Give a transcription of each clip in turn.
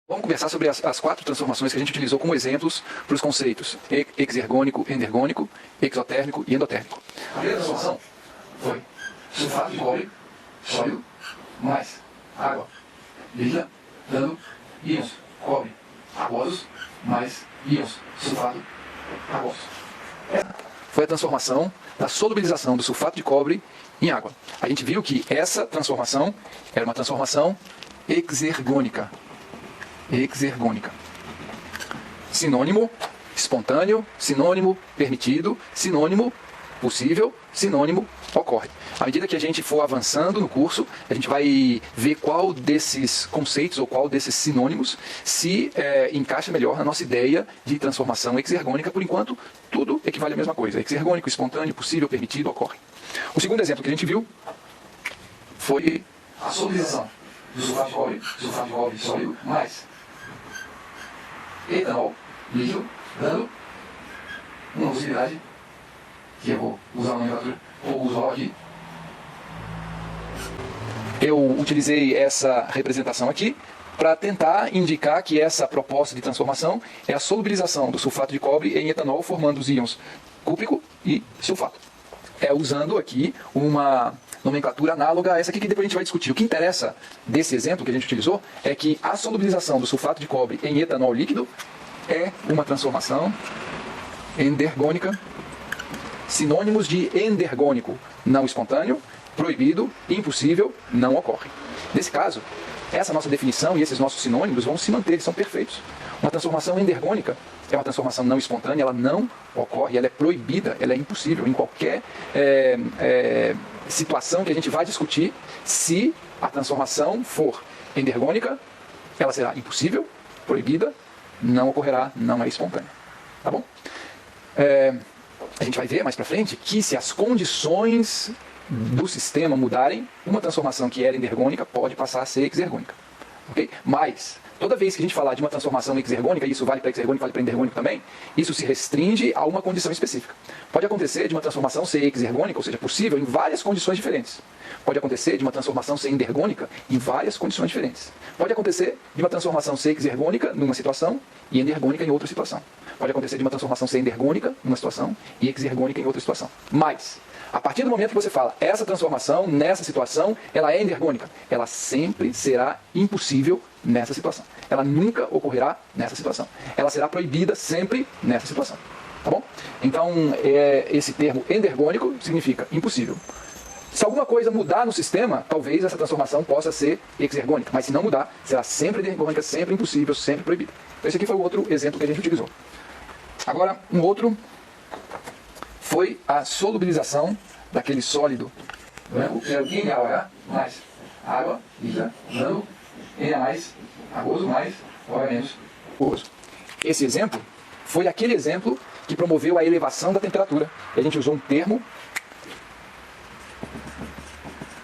Vamos conversar sobre as 4 transformações que a gente utilizou como exemplos para os conceitos exergônico, endergônico, exotérmico e endotérmico. A primeira transformação foi sulfato de cobre sólido mais água líquida, dando íons cobre aquosos mais íons sulfato aquosos. Essa foi a transformação da solubilização do sulfato de cobre em água. A gente viu que essa transformação era uma transformação exergônica. Exergônica. Sinônimo espontâneo, sinônimo permitido, sinônimo possível, sinônimo ocorre. À medida que a gente for avançando no curso, a gente vai ver qual desses conceitos ou qual desses sinônimos se encaixa melhor na nossa ideia de transformação exergônica. Por enquanto, tudo equivale à mesma coisa. Exergônico, espontâneo, possível, permitido, ocorre. O segundo exemplo que a gente viu foi a solubilização do sulfato de cobre sólido mais etanol líquido, dando uma lucididade que eu vou usar uma nomenclatura, ou uso aqui. Eu utilizei essa representação aqui para tentar indicar que essa proposta de transformação é a solubilização do sulfato de cobre em etanol, formando os íons cúprico e sulfato. Usando aqui uma nomenclatura análoga a essa aqui que depois a gente vai discutir. O que interessa desse exemplo que a gente utilizou é que a solubilização do sulfato de cobre em etanol líquido é uma transformação endergônica. Sinônimos de endergônico: não espontâneo, proibido, impossível, não ocorre. Nesse caso, essa nossa definição e esses nossos sinônimos vão se manter, eles são perfeitos. Uma transformação endergônica é uma transformação não espontânea, ela não ocorre, ela é proibida, ela é impossível em qualquer situação que a gente vai discutir. Se a transformação for endergônica, ela será impossível, proibida, não ocorrerá, não é espontânea. Tá bom? A gente vai ver mais para frente que se as condições do sistema mudarem, uma transformação que era endergônica pode passar a ser exergônica. Okay? Mas toda vez que a gente falar de uma transformação exergônica, e isso vale para exergônico, vale para endergônico também, isso se restringe a uma condição específica. Pode acontecer de uma transformação ser exergônica, ou seja, possível em várias condições diferentes. Pode acontecer de uma transformação ser endergônica em várias condições diferentes. Pode acontecer de uma transformação ser exergônica numa situação e endergônica em outra situação. Pode acontecer de uma transformação ser endergônica numa situação e exergônica em outra situação. Mas, a partir do momento que você fala, essa transformação, nessa situação, ela é endergônica, ela sempre será impossível nessa situação. Ela nunca ocorrerá nessa situação. Ela será proibida sempre nessa situação. Tá bom? Então, esse termo endergônico significa impossível. Se alguma coisa mudar no sistema, talvez essa transformação possa ser exergônica. Mas se não mudar, será sempre endergônica, sempre impossível, sempre proibida. Então esse aqui foi o outro exemplo que a gente utilizou. Agora, um outro foi a solubilização daquele sólido branco, que era o NaOH mais água líquida, dando Na mais aquoso mais OH menos aquoso. Esse exemplo foi aquele exemplo que promoveu a elevação da temperatura. E a gente usou um termo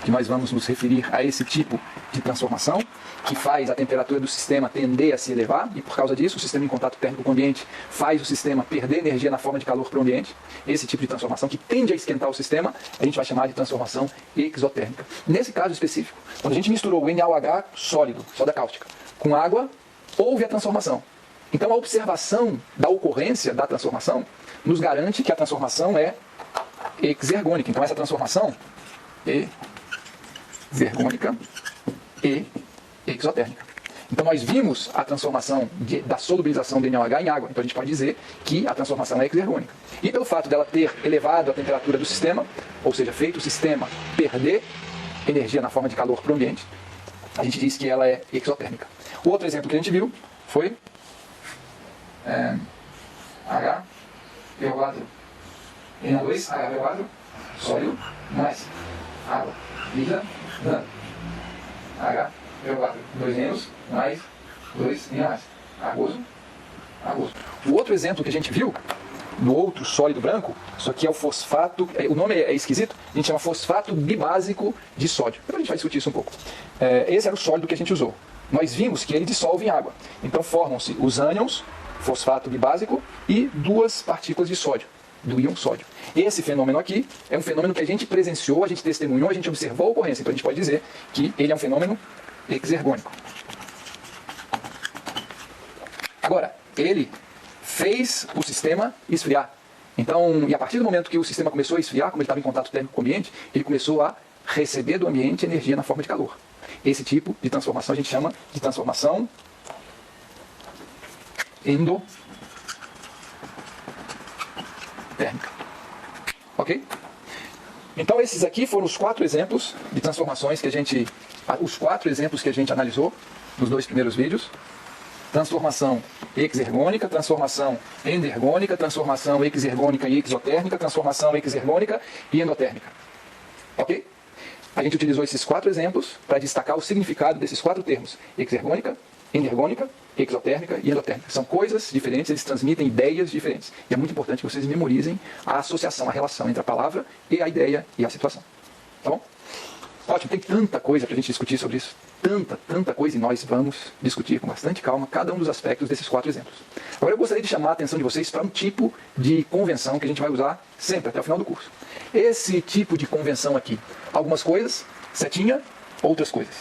que nós vamos nos referir a esse tipo de transformação, que faz a temperatura do sistema tender a se elevar, e por causa disso o sistema em contato térmico com o ambiente faz o sistema perder energia na forma de calor para o ambiente. Esse tipo de transformação que tende a esquentar o sistema, a gente vai chamar de transformação exotérmica. Nesse caso específico, quando a gente misturou o NaOH sólido, soda cáustica, com água, houve a transformação. Então a observação da ocorrência da transformação nos garante que a transformação é exergônica. Então essa transformação exergônica e exotérmica. Então nós vimos a transformação da solubilização do NaOH em água. Então a gente pode dizer que a transformação é exergônica. E pelo fato dela ter elevado a temperatura do sistema, ou seja, feito o sistema perder energia na forma de calor para o ambiente, a gente diz que ela é exotérmica. O outro exemplo que a gente viu foi HPO4, Na2HPO4 sólido mais água líquida, dando HPO4 2 menos mais 2 mais aquoso. O outro exemplo que a gente viu no outro sólido branco, isso aqui é o fosfato, o nome é esquisito, a gente chama fosfato bibásico de sódio. Depois a gente vai discutir isso um pouco. Esse era o sólido que a gente usou. Nós vimos que ele dissolve em água. Então formam-se os ânions, fosfato bibásico, e 2 partículas de sódio, do íon sódio. Esse fenômeno aqui é um fenômeno que a gente presenciou, a gente testemunhou, a gente observou a ocorrência. Então a gente pode dizer que ele é um fenômeno exergônico. Agora, ele fez o sistema esfriar. Então, e a partir do momento que o sistema começou a esfriar, como ele estava em contato térmico com o ambiente, ele começou a receber do ambiente energia na forma de calor. Esse tipo de transformação a gente chama de transformação endotérmica. Ok? Então esses aqui foram os 4 exemplos de transformações que a gente... Os 4 exemplos que a gente analisou nos 2 primeiros vídeos. Transformação exergônica, transformação endergônica, transformação exergônica e exotérmica, transformação exergônica e endotérmica. Ok? A gente utilizou esses 4 exemplos para destacar o significado desses 4 termos. Exergônica, endergônica, exotérmica e endotérmica. São coisas diferentes, eles transmitem ideias diferentes. E é muito importante que vocês memorizem a associação, a relação entre a palavra e a ideia e a situação. Tá bom? Ótimo, tem tanta coisa para a gente discutir sobre isso. Tanta coisa, e nós vamos discutir com bastante calma cada um dos aspectos desses 4 exemplos. Agora eu gostaria de chamar a atenção de vocês para um tipo de convenção que a gente vai usar sempre, até o final do curso. Esse tipo de convenção aqui, algumas coisas, setinha, outras coisas.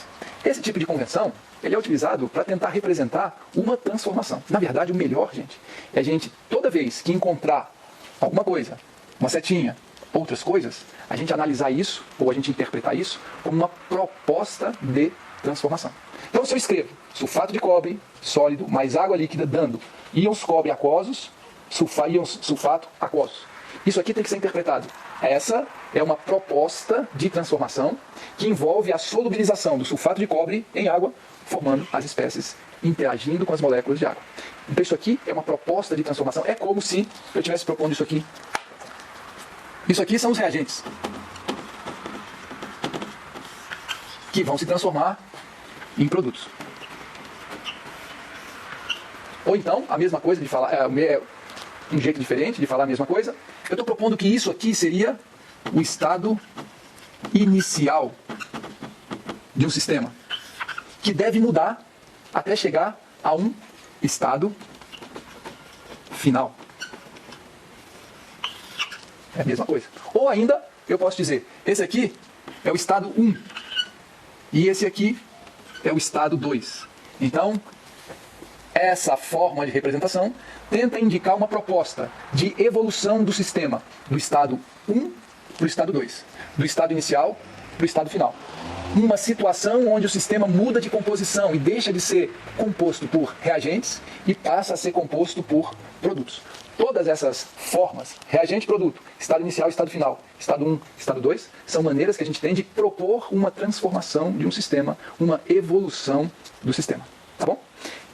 Esse tipo de convenção, ele é utilizado para tentar representar uma transformação. Na verdade, o melhor, gente, é a gente, toda vez que encontrar alguma coisa, uma setinha, outras coisas, a gente analisar isso, ou a gente interpretar isso, como uma proposta de transformação. Então, se eu escrevo sulfato de cobre sólido mais água líquida dando íons cobre aquosos, íons sulfato aquosos. Isso aqui tem que ser interpretado. Essa é uma proposta de transformação que envolve a solubilização do sulfato de cobre em água, formando as espécies interagindo com as moléculas de água. Então isso aqui é uma proposta de transformação. É como se eu estivesse propondo isso aqui. Isso aqui são os reagentes que vão se transformar em produtos. Ou então, a mesma coisa de falar, um jeito diferente de falar a mesma coisa. Eu estou propondo que isso aqui seria o estado inicial de um sistema, que deve mudar até chegar a um estado final. É a mesma coisa. Ou ainda, eu posso dizer, esse aqui é o estado 1 e esse aqui é o estado 2. Então, essa forma de representação tenta indicar uma proposta de evolução do sistema do estado 1 para o estado 2, do estado inicial para o estado final. Uma situação onde o sistema muda de composição e deixa de ser composto por reagentes e passa a ser composto por produtos. Todas essas formas, reagente, produto, estado inicial, estado final, estado 1, estado 2, são maneiras que a gente tem de propor uma transformação de um sistema, uma evolução do sistema. Tá bom?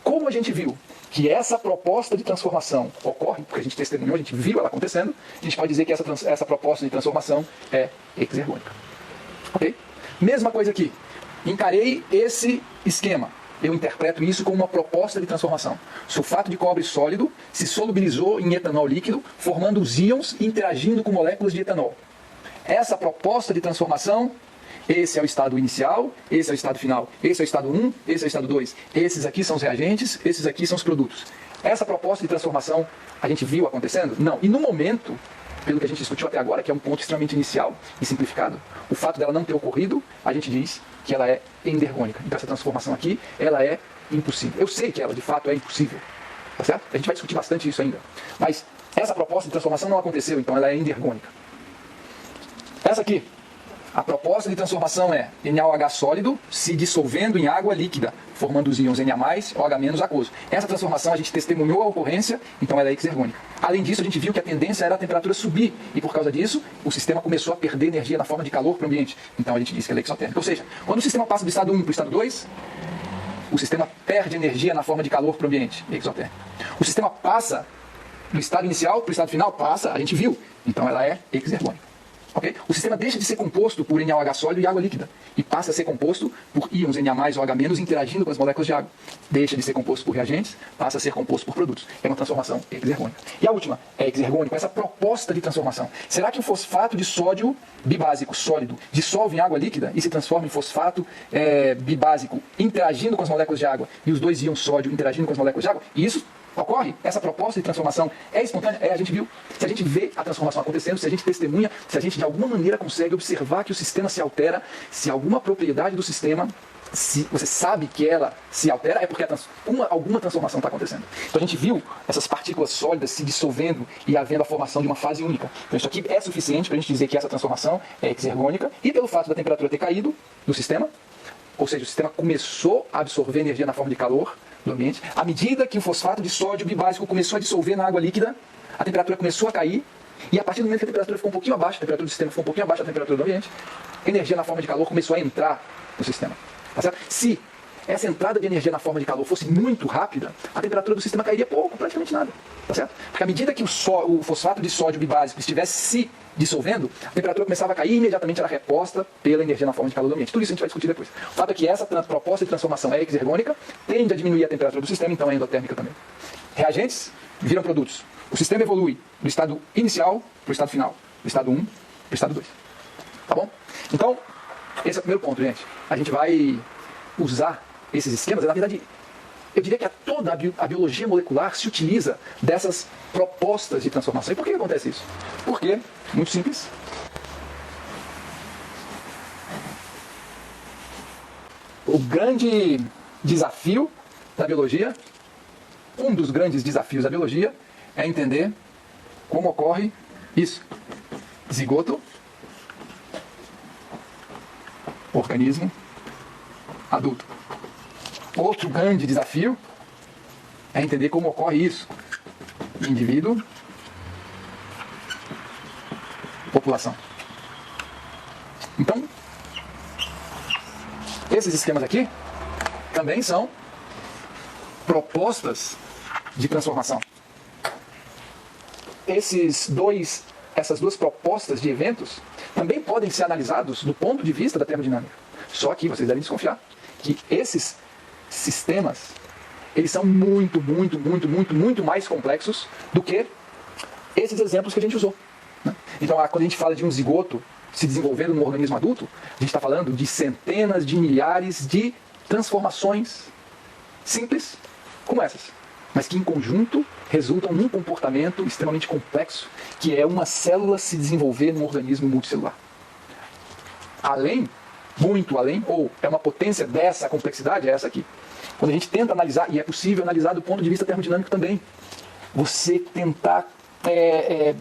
Como a gente viu que essa proposta de transformação ocorre, porque a gente testemunhou, a gente viu ela acontecendo, a gente pode dizer que essa proposta de transformação é exergônica. Ok? Mesma coisa aqui. Encarei esse esquema. Eu interpreto isso como uma proposta de transformação. Sulfato de cobre sólido se solubilizou em etanol líquido, formando os íons e interagindo com moléculas de etanol. Essa proposta de transformação, esse é o estado inicial, esse é o estado final, esse é o estado 1, esse é o estado 2. Esses aqui são os reagentes, esses aqui são os produtos. Essa proposta de transformação a gente viu acontecendo? Não. E no momento, pelo que a gente discutiu até agora, que é um ponto extremamente inicial e simplificado, o fato dela não ter ocorrido, a gente diz que ela é endergônica. Então essa transformação aqui, ela é impossível. Eu sei que ela, de fato, é impossível. Tá certo? A gente vai discutir bastante isso ainda. Mas essa proposta de transformação não aconteceu, então ela é endergônica. Essa aqui, a proposta de transformação é NaOH sólido se dissolvendo em água líquida, formando os íons Na+, OH- aquoso. Essa transformação a gente testemunhou a ocorrência, então ela é exergônica. Além disso, a gente viu que a tendência era a temperatura subir, e por causa disso, o sistema começou a perder energia na forma de calor para o ambiente. Então a gente diz que ela é exotérmica. Ou seja, quando o sistema passa do estado 1 para o estado 2, o sistema perde energia na forma de calor para o ambiente, exotérmica. O sistema passa do estado inicial para o estado final, passa, a gente viu, então ela é exergônica. Okay? O sistema deixa de ser composto por NaOH sólido e água líquida e passa a ser composto por íons Na+, OH- interagindo com as moléculas de água. Deixa de ser composto por reagentes, passa a ser composto por produtos. É uma transformação exergônica. E a última é exergônica, essa proposta de transformação. Será que o fosfato de sódio bibásico sólido dissolve em água líquida e se transforma em fosfato bibásico interagindo com as moléculas de água e os dois íons sódio interagindo com as moléculas de água? E isso ocorre? Essa proposta de transformação é espontânea? A gente viu. Se a gente vê a transformação acontecendo, se a gente testemunha, se a gente de alguma maneira consegue observar que o sistema se altera, se alguma propriedade do sistema se você sabe que ela se altera, é porque alguma transformação está acontecendo. Então a gente viu essas partículas sólidas se dissolvendo e havendo a formação de uma fase única. Então isso aqui é suficiente para a gente dizer que essa transformação é exergônica, e pelo fato da temperatura ter caído do sistema, ou seja, o sistema começou a absorver energia na forma de calor do ambiente, à medida que o fosfato de sódio bibásico começou a dissolver na água líquida, a temperatura começou a cair, e a partir do momento que a temperatura ficou um pouquinho abaixo, a temperatura do sistema ficou um pouquinho abaixo da temperatura do ambiente, a energia na forma de calor começou a entrar no sistema. Tá certo? Se essa entrada de energia na forma de calor fosse muito rápida, a temperatura do sistema cairia pouco, praticamente nada. Tá certo? Porque à medida que o fosfato de sódio bibásico estivesse se dissolvendo, a temperatura começava a cair e imediatamente era reposta pela energia na forma de calor do ambiente. Tudo isso a gente vai discutir depois. O fato é que essa proposta de transformação é exergônica, tende a diminuir a temperatura do sistema, então é endotérmica também. Reagentes viram produtos. O sistema evolui do estado inicial para o estado final, do estado 1 para o estado 2. Tá bom? Então, esse é o primeiro ponto, gente. A gente vai usar esses esquemas, na verdade, eu diria que toda a biologia molecular se utiliza dessas propostas de transformação. E por que acontece isso? Porque, muito simples, o grande desafio da biologia, um dos grandes desafios da biologia, é entender como ocorre isso. Zigoto, organismo adulto. Outro grande desafio é entender como ocorre isso. Indivíduo, população. Então, esses esquemas aqui também são propostas de transformação. Essas duas propostas de eventos também podem ser analisados do ponto de vista da termodinâmica. Só que vocês devem desconfiar que esses sistemas, eles são muito mais complexos do que esses exemplos que a gente usou. Né? Então, quando a gente fala de um zigoto se desenvolvendo num organismo adulto, a gente está falando de centenas de milhares de transformações simples como essas, mas que em conjunto resultam num comportamento extremamente complexo, que é uma célula se desenvolver num organismo multicelular. Muito além, ou é uma potência dessa complexidade, é essa aqui. Quando a gente tenta analisar, e é possível analisar do ponto de vista termodinâmico também, você tentar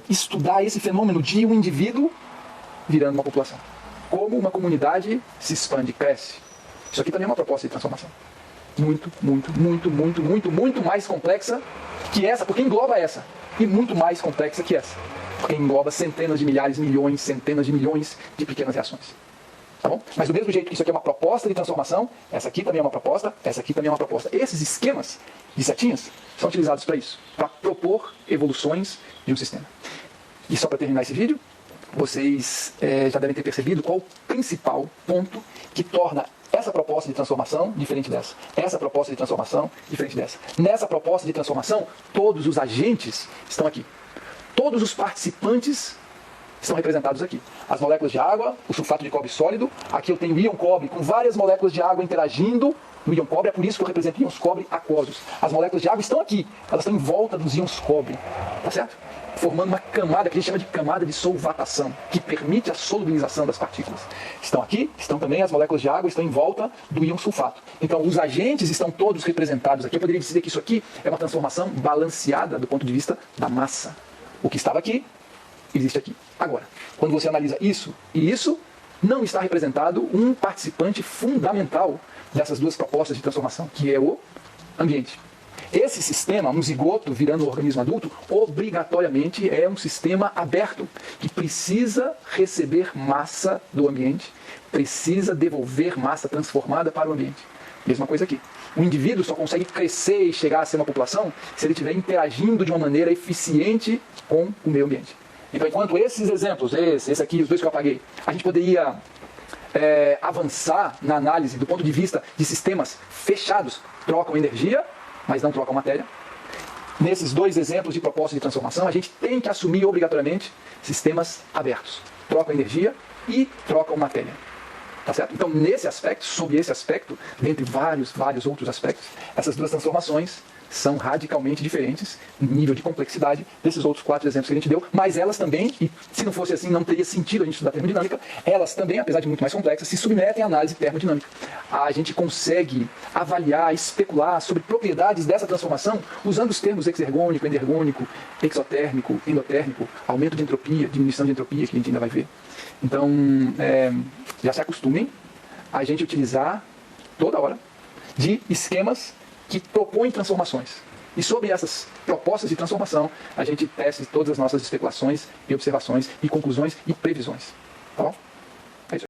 estudar esse fenômeno de um indivíduo virando uma população. Como uma comunidade se expande, cresce. Isso aqui também é uma proposta de transformação. Muito mais complexa que essa, porque engloba essa. E muito mais complexa que essa, porque engloba centenas de milhares, milhões, centenas de milhões de pequenas reações. Tá bom? Mas do mesmo jeito que isso aqui é uma proposta de transformação, essa aqui também é uma proposta, essa aqui também é uma proposta. Esses esquemas de setinhas são utilizados para isso, para propor evoluções de um sistema. E só para terminar esse vídeo, vocês já devem ter percebido qual o principal ponto que torna essa proposta de transformação diferente dessa. Essa proposta de transformação diferente dessa. Nessa proposta de transformação, todos os agentes estão aqui. Todos os participantes estão representados aqui. As moléculas de água, o sulfato de cobre sólido, aqui eu tenho o íon cobre com várias moléculas de água interagindo no íon cobre, é por isso que eu represento íons cobre aquosos. As moléculas de água estão aqui, elas estão em volta dos íons cobre, tá certo? Formando uma camada que a gente chama de camada de solvatação, que permite a solubilização das partículas. Estão aqui, estão também as moléculas de água, estão em volta do íon sulfato. Então os agentes estão todos representados aqui. Eu poderia dizer que isso aqui é uma transformação balanceada do ponto de vista da massa. O que estava aqui, existe aqui. Agora, quando você analisa isso e isso, não está representado um participante fundamental dessas duas propostas de transformação, que é o ambiente. Esse sistema, um zigoto virando um organismo adulto, obrigatoriamente é um sistema aberto, que precisa receber massa do ambiente, precisa devolver massa transformada para o ambiente. Mesma coisa aqui. O indivíduo só consegue crescer e chegar a ser uma população se ele estiver interagindo de uma maneira eficiente com o meio ambiente. Então, enquanto esses exemplos, esse aqui, os dois que eu apaguei, a gente poderia avançar na análise do ponto de vista de sistemas fechados, trocam energia, mas não trocam matéria. Nesses dois exemplos de proposta de transformação, a gente tem que assumir obrigatoriamente sistemas abertos. Trocam energia e trocam matéria. Tá certo? Então, nesse aspecto, sob esse aspecto, dentre vários outros aspectos, essas duas transformações são radicalmente diferentes no nível de complexidade desses outros 4 exemplos que a gente deu, mas elas também, e se não fosse assim não teria sentido a gente estudar termodinâmica, elas também, apesar de muito mais complexas, se submetem à análise termodinâmica. A gente consegue avaliar, especular sobre propriedades dessa transformação usando os termos exergônico, endergônico, exotérmico, endotérmico, aumento de entropia, diminuição de entropia, que a gente ainda vai ver. Então, já se acostumem a gente utilizar toda hora de esquemas que propõem transformações. E sobre essas propostas de transformação, a gente testa todas as nossas especulações e observações e conclusões e previsões. Tá bom?